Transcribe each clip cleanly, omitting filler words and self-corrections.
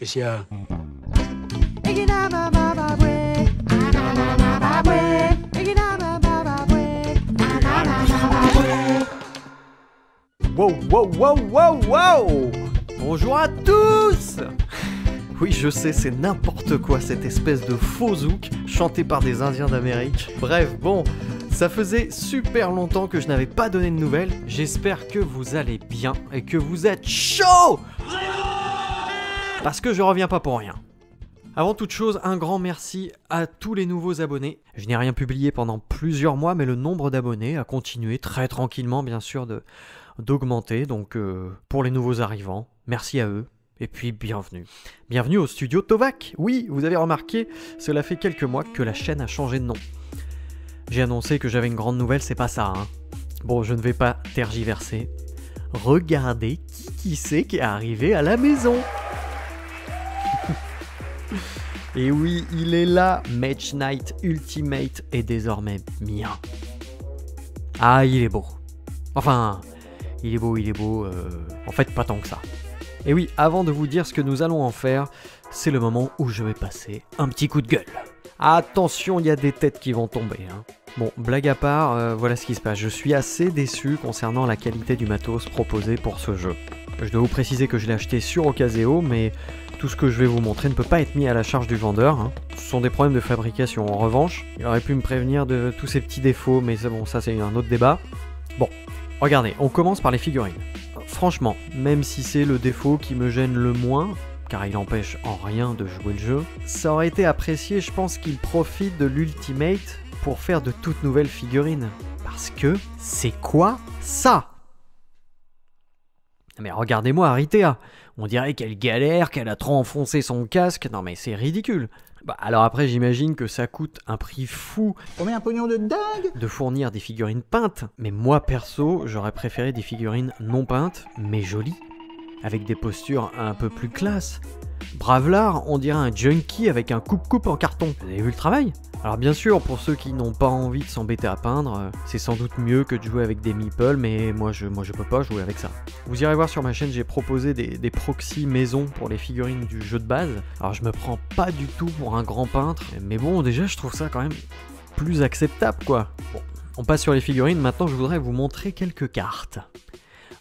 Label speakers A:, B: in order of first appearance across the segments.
A: Qu'est-ce qu'il y a?
B: Wow, wow, wow, wow, wow! Bonjour à tous! Oui, je sais, c'est n'importe quoi cette espèce de faux zouk chanté par des Indiens d'Amérique. Bref, bon, ça faisait super longtemps que je n'avais pas donné de nouvelles. J'espère que vous allez bien et que vous êtes chaud! Parce que je reviens pas pour rien. Avant toute chose, un grand merci à tous les nouveaux abonnés. Je n'ai rien publié pendant plusieurs mois, mais le nombre d'abonnés a continué très tranquillement, bien sûr, d'augmenter. Donc, pour les nouveaux arrivants, merci à eux. Et puis, bienvenue. Bienvenue au studio Tovac. Oui, vous avez remarqué, cela fait quelques mois que la chaîne a changé de nom. J'ai annoncé que j'avais une grande nouvelle, c'est pas ça, hein. Bon, je ne vais pas tergiverser. Regardez qui c'est qui est arrivé à la maison. Et oui, il est là, Mage Knight Ultimate est désormais mien. Ah, il est beau. Enfin, il est beau, en fait pas tant que ça. Et oui, avant de vous dire ce que nous allons en faire, c'est le moment où je vais passer un petit coup de gueule. Attention, il y a des têtes qui vont tomber, hein. Bon, blague à part, voilà ce qui se passe. Je suis assez déçu concernant la qualité du matos proposé pour ce jeu. Je dois vous préciser que je l'ai acheté sur Ocaseo, mais tout ce que je vais vous montrer ne peut pas être mis à la charge du vendeur, hein. Ce sont des problèmes de fabrication. En revanche, il aurait pu me prévenir de tous ces petits défauts, mais bon, ça c'est un autre débat. Bon, regardez, on commence par les figurines. Franchement, même si c'est le défaut qui me gêne le moins, car il empêche en rien de jouer le jeu, ça aurait été apprécié, je pense qu'il profite de l'Ultimate pour faire de toutes nouvelles figurines. Parce que, c'est quoi ça? Mais regardez-moi Aritea, on dirait qu'elle galère, qu'elle a trop enfoncé son casque, non mais c'est ridicule. Bah alors après j'imagine que ça coûte un prix fou.
C: Combien un pognon de dingue?
B: De fournir des figurines peintes, mais moi perso j'aurais préféré des figurines non peintes, mais jolies, avec des postures un peu plus classe. Bravelard, on dirait un junkie avec un coupe-coupe en carton. Vous avez vu le travail? Alors bien sûr, pour ceux qui n'ont pas envie de s'embêter à peindre, c'est sans doute mieux que de jouer avec des meeples, mais moi je peux pas jouer avec ça. Vous irez voir sur ma chaîne, j'ai proposé des proxys maison pour les figurines du jeu de base. Alors je me prends pas du tout pour un grand peintre, mais bon déjà je trouve ça quand même plus acceptable quoi. Bon, on passe sur les figurines, maintenant je voudrais vous montrer quelques cartes.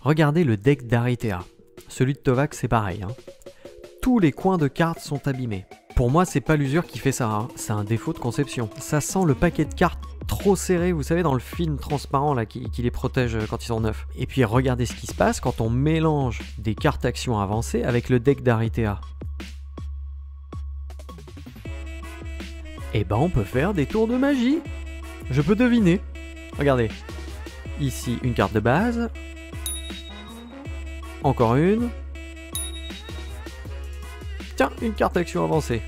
B: Regardez le deck d'Aritea. Celui de Tovac c'est pareil, hein. Tous les coins de cartes sont abîmés. Pour moi, c'est pas l'usure qui fait ça, hein. C'est un défaut de conception. Ça sent le paquet de cartes trop serré, vous savez, dans le film transparent là, qui les protège quand ils sont neufs. Et puis regardez ce qui se passe quand on mélange des cartes actions avancées avec le deck d'Aritea. Et ben on peut faire des tours de magie. Je peux deviner. Regardez. Ici, une carte de base. Encore une. Tiens, une carte action avancée.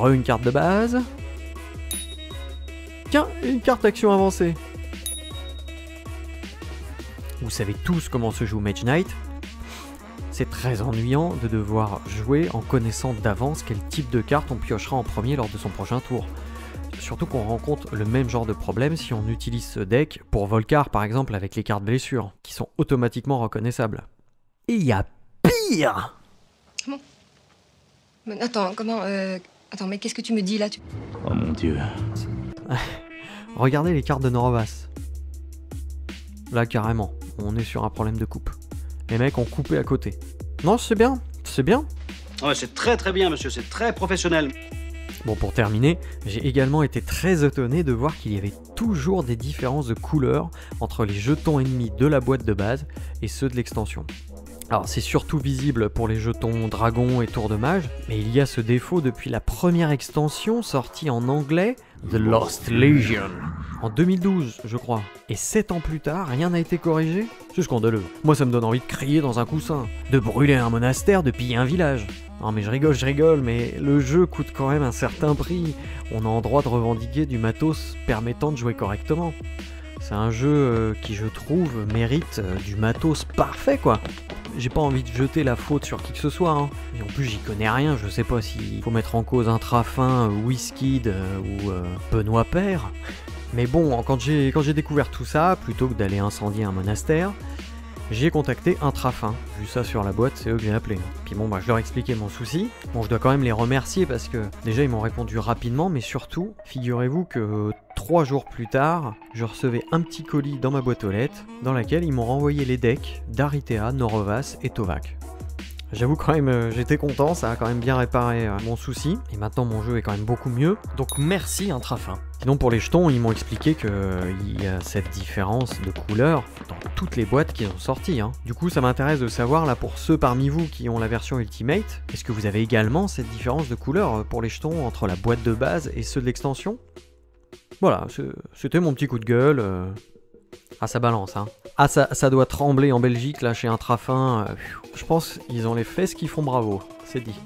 B: Une carte de base. Tiens, une carte action avancée. Vous savez tous comment se joue Mage Knight. C'est très ennuyant de devoir jouer en connaissant d'avance quel type de carte on piochera en premier lors de son prochain tour. Surtout qu'on rencontre le même genre de problème si on utilise ce deck pour Volcar par exemple avec les cartes blessures, qui sont automatiquement reconnaissables. Et il y a pire!
D: Comment? Mais attends, comment Attends, mais qu'est-ce que tu me dis là
C: Oh mon dieu.
B: Regardez les cartes de Norovas. Là, carrément, on est sur un problème de coupe. Les mecs ont coupé à côté. Non, c'est bien, c'est bien.
A: Ouais, c'est très bien, monsieur, c'est très professionnel.
B: Bon, pour terminer, j'ai également été très étonné de voir qu'il y avait toujours des différences de couleurs entre les jetons ennemis de la boîte de base et ceux de l'extension. Alors c'est surtout visible pour les jetons dragon et tour de mage, mais il y a ce défaut depuis la première extension sortie en anglais, The Lost Legion, en 2012 je crois. Et 7 ans plus tard, rien n'a été corrigé? C'est scandaleux. Moi ça me donne envie de crier dans un coussin, de brûler un monastère, de piller un village. Non mais je rigole, mais le jeu coûte quand même un certain prix. On a en droit de revendiquer du matos permettant de jouer correctement. C'est un jeu qui, je trouve, mérite du matos parfait, quoi. J'ai pas envie de jeter la faute sur qui que ce soit, hein. Et en plus, j'y connais rien, je sais pas s'il faut mettre en cause Intrafin, Wizkid ou Benoît Père. Mais bon, quand j'ai découvert tout ça, plutôt que d'aller incendier un monastère, J'ai contacté Intrafin. Vu ça sur la boîte, c'est eux que j'ai appelé. Puis bon, bah, je leur ai expliqué mon souci. Bon, je dois quand même les remercier parce que déjà ils m'ont répondu rapidement, mais surtout, figurez-vous que 3 jours plus tard, je recevais un petit colis dans ma boîte aux lettres dans laquelle ils m'ont renvoyé les decks d'Aritea, Norovas et Tovac. J'avoue quand même, j'étais content, ça a quand même bien réparé mon souci. Et maintenant mon jeu est quand même beaucoup mieux. Donc merci Intrafin. Sinon pour les jetons, ils m'ont expliqué qu'il y a cette différence de couleur dans toutes les boîtes qui sont sorties. Du coup ça m'intéresse de savoir là pour ceux parmi vous qui ont la version Ultimate, est-ce que vous avez également cette différence de couleur pour les jetons entre la boîte de base et ceux de l'extension? Voilà, c'était mon petit coup de gueule. Ah ça balance hein. Ah ça doit trembler en Belgique là chez Intrafin. Je pense qu'ils ont les fesses qui font bravo, c'est dit.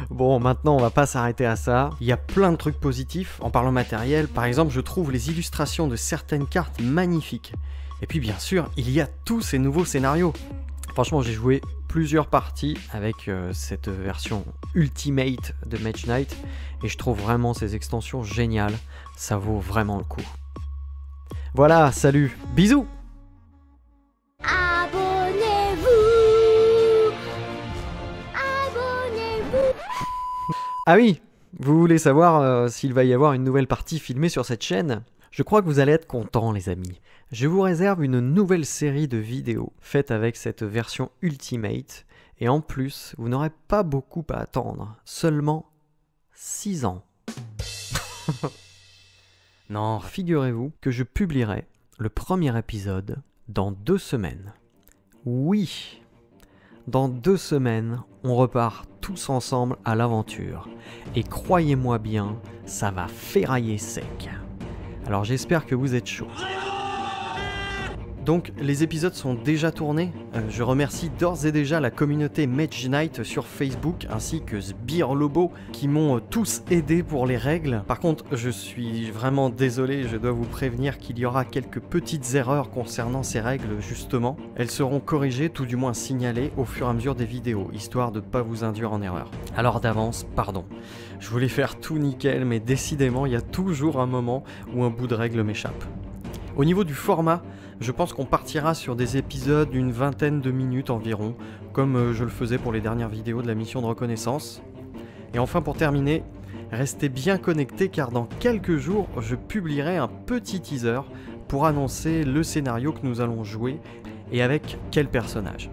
B: Bon maintenant on va pas s'arrêter à ça. Il y a plein de trucs positifs en parlant matériel. Par exemple je trouve les illustrations de certaines cartes magnifiques. Et puis bien sûr il y a tous ces nouveaux scénarios. Franchement j'ai joué plusieurs parties avec cette version Ultimate de Mage Knight. Et je trouve vraiment ces extensions géniales. Ça vaut vraiment le coup. Voilà, salut, bisous.
E: Abonnez-vous. Abonnez-vous.
B: Ah oui, vous voulez savoir s'il va y avoir une nouvelle partie filmée sur cette chaîne? Je crois que vous allez être contents les amis. Je vous réserve une nouvelle série de vidéos faites avec cette version Ultimate. Et en plus, vous n'aurez pas beaucoup à attendre. Seulement 6 ans. Non, figurez-vous que je publierai le premier épisode dans 2 semaines. Oui, dans 2 semaines, on repart tous ensemble à l'aventure. Et croyez-moi bien, ça va ferrailler sec. Alors j'espère que vous êtes chauds. Donc les épisodes sont déjà tournés. Je remercie d'ores et déjà la communauté Mage Knight sur Facebook ainsi que Sbirlobo qui m'ont tous aidé pour les règles. Par contre je suis vraiment désolé, je dois vous prévenir qu'il y aura quelques petites erreurs concernant ces règles justement. Elles seront corrigées, tout du moins signalées au fur et à mesure des vidéos, histoire de ne pas vous induire en erreur. Alors d'avance, pardon. Je voulais faire tout nickel mais décidément il y a toujours un moment où un bout de règle m'échappe. Au niveau du format, je pense qu'on partira sur des épisodes d'une vingtaine de minutes environ, comme je le faisais pour les dernières vidéos de la mission de reconnaissance. Et enfin pour terminer, restez bien connectés car dans quelques jours, je publierai un petit teaser pour annoncer le scénario que nous allons jouer et avec quel personnage.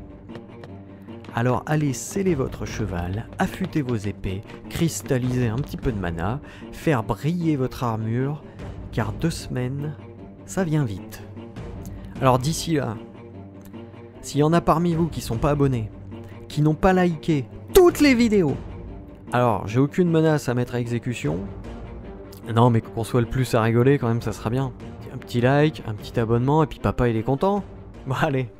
B: Alors allez sceller votre cheval, affûter vos épées, cristalliser un petit peu de mana, faire briller votre armure, car 2 semaines, ça vient vite. Alors d'ici là, s'il y en a parmi vous qui sont pas abonnés, qui n'ont pas liké toutes les vidéos, alors j'ai aucune menace à mettre à exécution. Non mais qu'on soit le plus à rigoler quand même ça sera bien. Un petit like, un petit abonnement et puis papa il est content. Bon allez,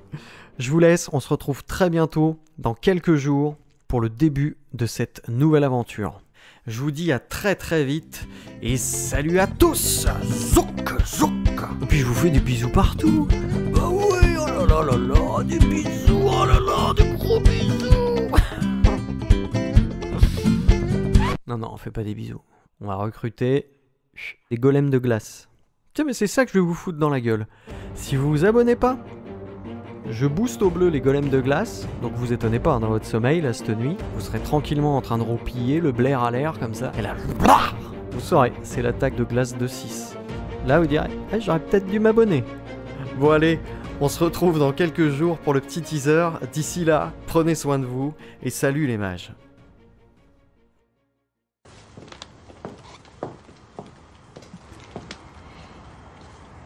B: je vous laisse, on se retrouve très bientôt, dans quelques jours, pour le début de cette nouvelle aventure. Je vous dis à très très vite et salut à tous. Zouk, zouk. Et puis je vous fais des bisous partout. Bah oui, oh là là là là, des bisous, oh là là, des gros bisous. Non non, on fait pas des bisous. On va recruter des golems de glace. Tiens mais c'est ça que je vais vous foutre dans la gueule. Si vous vous abonnez pas, je booste au bleu les golems de glace, donc vous étonnez pas dans votre sommeil là cette nuit, vous serez tranquillement en train de roupiller, le blaire à l'air comme ça, et là, vous saurez, c'est l'attaque de glace de 6. Là vous direz, hey, j'aurais peut-être dû m'abonner. Bon allez, on se retrouve dans quelques jours pour le petit teaser, d'ici là, prenez soin de vous, et salut les mages.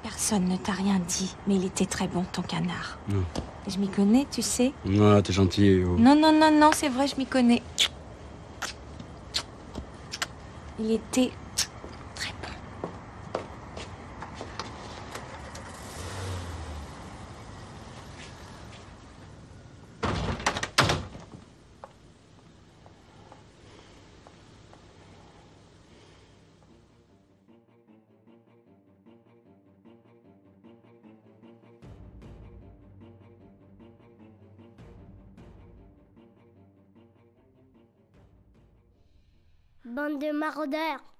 F: Personne ne t'a rien dit, mais il était très bon ton canard.
G: Non.
F: Je m'y connais, tu sais.
G: Ah, t'es gentil. Oh.
F: Non, non, non, non, c'est vrai, je m'y connais. Il était très bon.
E: Bande de maraudeurs.